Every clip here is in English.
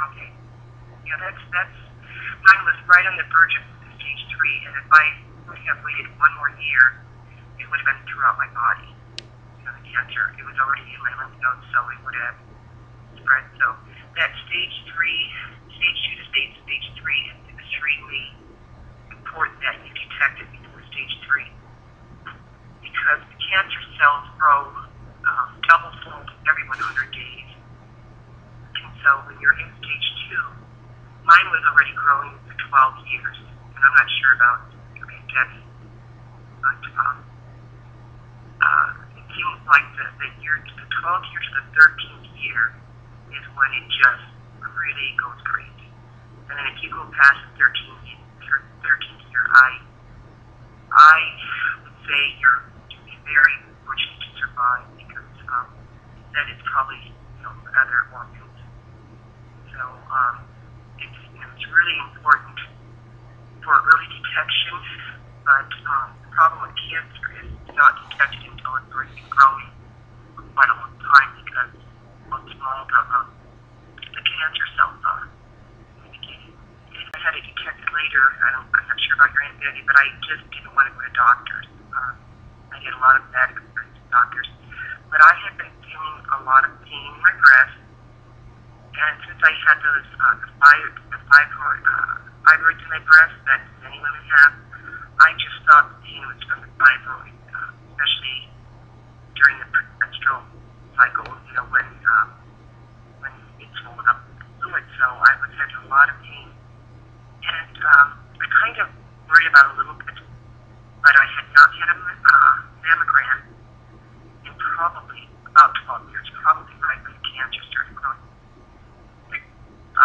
Okay. Yeah, that's mine was right on the verge of stage three, and if I would have waited one more year, it would have been throughout my body. You know, the cancer, it was already in my lymph nodes, so it would have spread. So that stage three, stage two to stage three is extremely important that you detect it before stage three, because the cancer cells grow double fold every 100 days. And so when you're in stage two, mine was already growing for 12 years, and I'm not sure about your Aunt Debbie, but it seems like the 12th year to the 13th year is when it just really goes crazy. And then if you go past the 13th year, I would say you're to be very fortunate to survive, because that is probably, you know, other organs. So it's really important for early detection, but the problem with cancer is it's not detected until it's already been growing for quite a long time, because how small the cancer cells are in the beginning. If I had it detected later, I'm not sure about your Aunt Betty, but I just didn't want to go to doctors. I had a lot of bad experience with doctors. But I had been feeling a lot of pain in my breast, and since I had those fibroids in my breast that many women have, I just thought the pain was from the fibroid, especially during the menstrual cycle, you know, when it's swollen up with fluid. So I was having a lot of pain, and I kind of worried about it a little bit, but I had not had a mammogram in probably about 12 years, probably right when the cancer started growing. I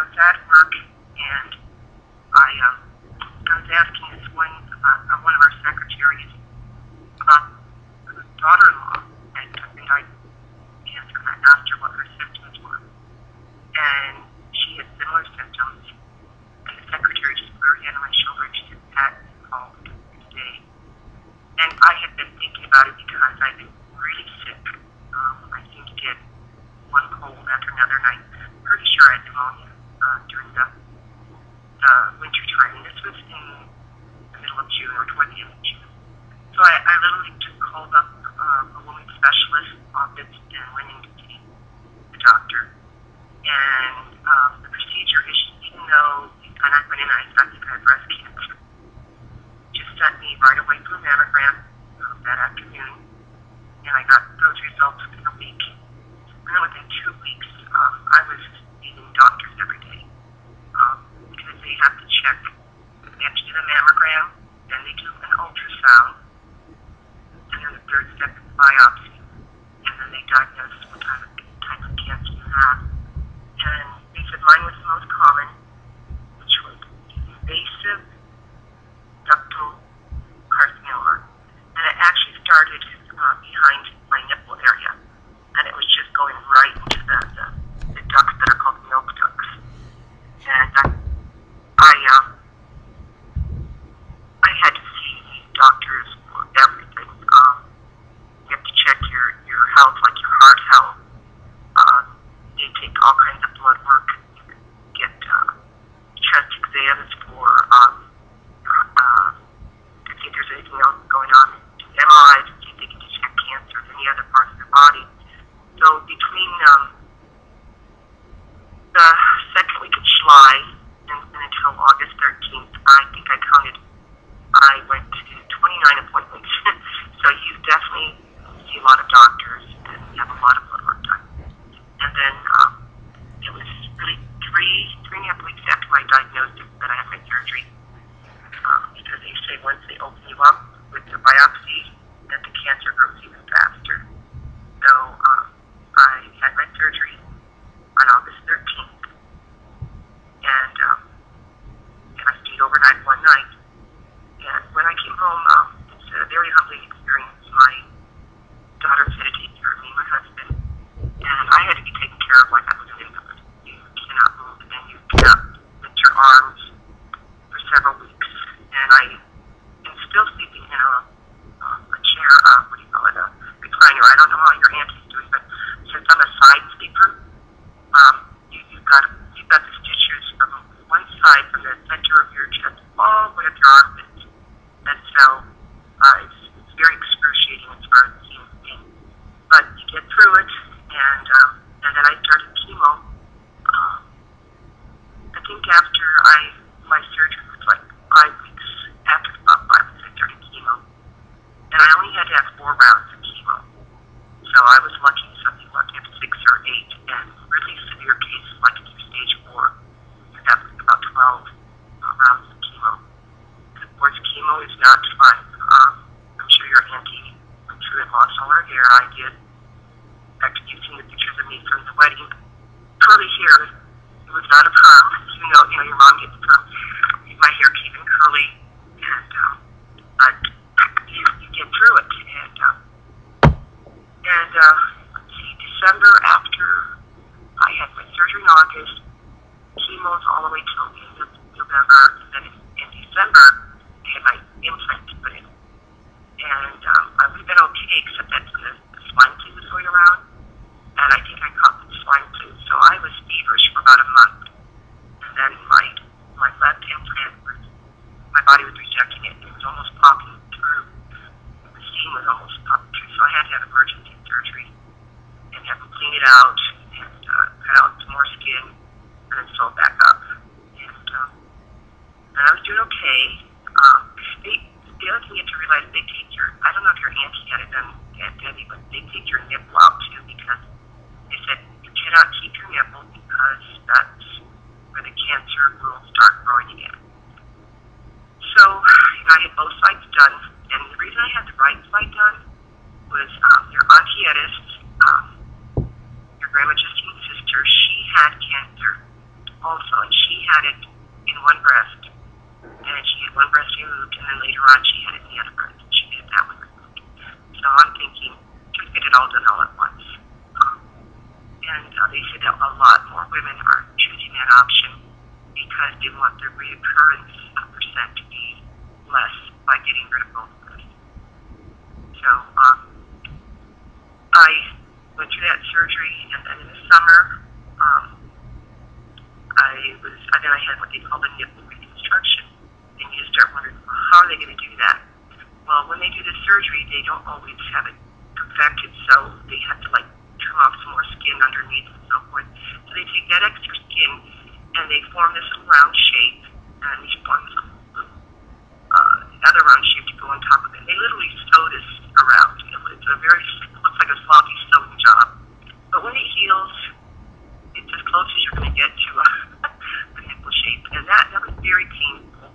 was at work, and I was asking one of our secretaries about her daughter-in-law and died of cancer, and I asked her what her symptoms were. And she had similar symptoms, and the secretary just put her hand on my shoulder and she said, "Pat, you called today." And I had been thinking about it because I've been really sick. I seemed to get one cold after another, and I'm pretty sure I had pneumonia during the winter time. And this was in the middle of June or toward the end of June. So I literally just called up a woman specialist office and went in to see the doctor. And the procedure, even though, and I went in and I thought I had breast cancer, just sent me right away to a mammogram that afternoon, and I got those results within a week. And then within 2 weeks, I was seeing doctors every day, because they have to check. They have to do the mammogram, then they do an ultrasound, and then the third step is biopsy, and then they diagnose what type of cancer you have. And they said mine was the most common, which was invasive ductal carcinoma. And it actually started behind my nipple area, and it was just going right into the ducts that are called milk ducts. And I had to see doctors for everything. You have to check your health, like your heart health. They take all kinds of blood work. You can get chest exams for to see if there's anything else going on. Do MRIs to see if they can detect cancer in any other parts of the body. So between the second week of July and until August 13th, I think I went to 29 appointments. So you definitely see a lot of doctors and have a lot of blood work done. And then it was really three and a half weeks after my diagnosis that I had my surgery, because they say once they open you up with the biopsy, that the cancer grows even faster. So I had my surgery on August 13th, and I stayed overnight one night. And when I came home, it's a very chemo. I think after my surgery was like 5 weeks, after about 5 weeks I started chemo. And I only had to have 4 rounds of chemo. So I was lucky something like I had 6 or 8, and really severe cases like stage 4, you'd have about 12 rounds of chemo. And of course, chemo is not fun. I'm sure your auntie went through and lost all her hair. I did. In fact, you've seen the pictures of me from the wedding. Curly hair. It was not a perm. Your mom gets perm. My hair came in curly, and but you get through it. And let's see, December after I had my surgery in August, chemo's all the way till the end of November, and then in December I had my implants put in. And I would have been okay, except that the swine flu was going around, and I think I caught the swine flu, so I was feverish for about a month. And then my left implant my body was rejecting it. It was almost popping through. The steam was almost popping through, so I had to have emergency surgery and have them clean it out and cut out some more skin and then sew it back up. And I was doing okay. The other thing you have to realize, they take I don't know if your auntie had it done, Aunt Debbie, but they take your nipple out too, because they said you cannot keep your nipple because that's where the cancer will start growing again. So, I had both sides done, and the reason I had the right side done was your auntie Edith, your Grandma Justine's sister, she had cancer also, and she had it in one breast, and she had one breast removed, and then later on she had it in the other breast, and she had that one removed. So I'm thinking, just get it all done all at once. And they said that a lot more women are choosing that option because they want their reoccurrence percent to be less by getting rid of both breasts. So I went through that surgery, and then in the summer, then I had what they call the nipple reconstruction. And you start wondering, well, how are they going to do that? Well, when they do the surgery, they don't always have it perfected, so they have to trim off some more skin underneath and so forth. So they take that extra skin and they form this little round shape, and they form this another round shape to go on top of it. They literally sew this around. It's it looks like a sloppy sewing job. But when it heals, it's as close as you're going to get to the nipple shape. And that was very painful,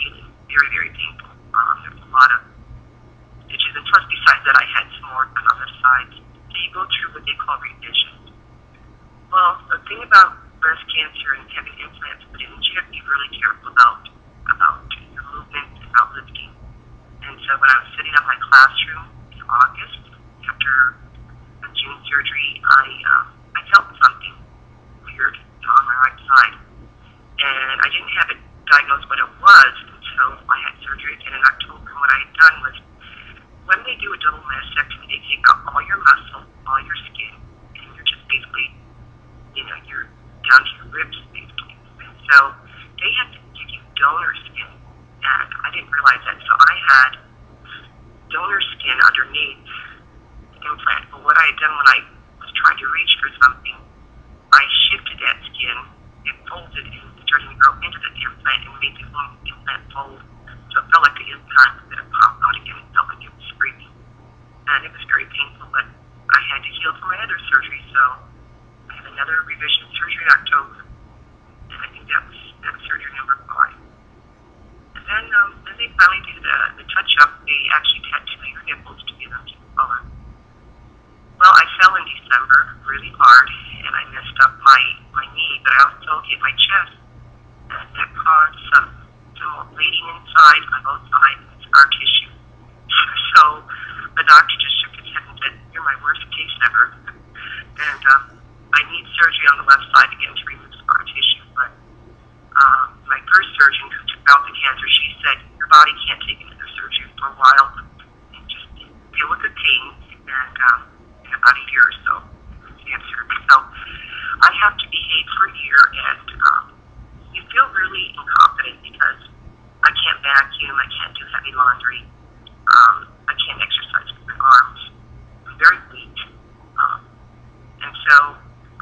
healing. Very, very painful. There's a lot of stitches. And plus, besides that, I had some more on the other sides. So you go through what they call revisions. Well, the thing about breast cancer and having implants put in, you have to be really careful about your movement and about lifting. And so when I was sitting up in my classroom in August, after a June surgery, I felt something weird on my right side. And I didn't have it diagnosed what it was until I had surgery again in October. And what I had done was, when they do a double mastectomy, they take out all your muscle, all your skin, and you're just basically, you're down to your ribs, basically. And so they had to give you donor skin, and I didn't realize that. So I had donor skin underneath the implant. But what I had done when I was trying to reach for something, I shifted that skin, it folded and started to grow into the implant and made the implant fold. So it felt like the implant was going to pop out again. It felt like it was screaming. And it was very painful, but I had to heal from my other surgery, so I had another revision surgery in October. And I think that was surgery number 5. And then they finally do the touch-up. They actually tattoo your nipples to get them to color. Well, I fell in December really hard, and I messed up my knee, but I also hit my chest, and that caused some bleeding inside on both sides and scar tissue. So the doctor just shook his head and said, "You're my worst case ever." And I need surgery on the left side again to remove scar tissue. But my first surgeon who took out the cancer, she said, "Your body can't take another surgery for a while. And just deal with the pain, and in about a year or so, cancer." So I have to behave for a year, and you feel really incompetent because I can't vacuum, I can't do heavy laundry, I can't exercise with my arms. I'm very weak. And so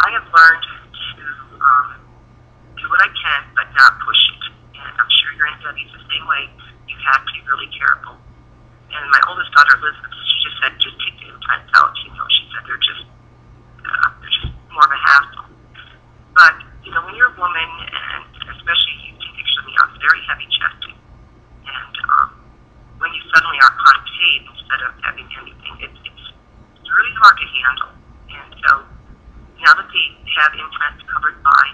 I have learned to do what I can, but not push it. And I'm sure your Aunt Debbie's the same way. You have to be really careful. And my oldest daughter, Elizabeth, she just said, just take the implants out. You know, she said they're just more of a hassle. But, you know, when you're a woman, and especially you can picture me, I'm very heavy chested. And when you suddenly are concave instead of having anything, it's really hard to handle. And so now that they have implants covered by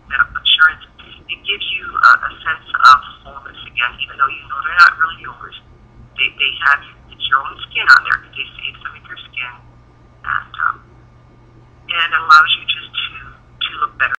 medical insurance, it gives you a sense of wholeness again, even though you know they're not really yours. They have, it's your own skin on there, because they save some of your skin. And it allows you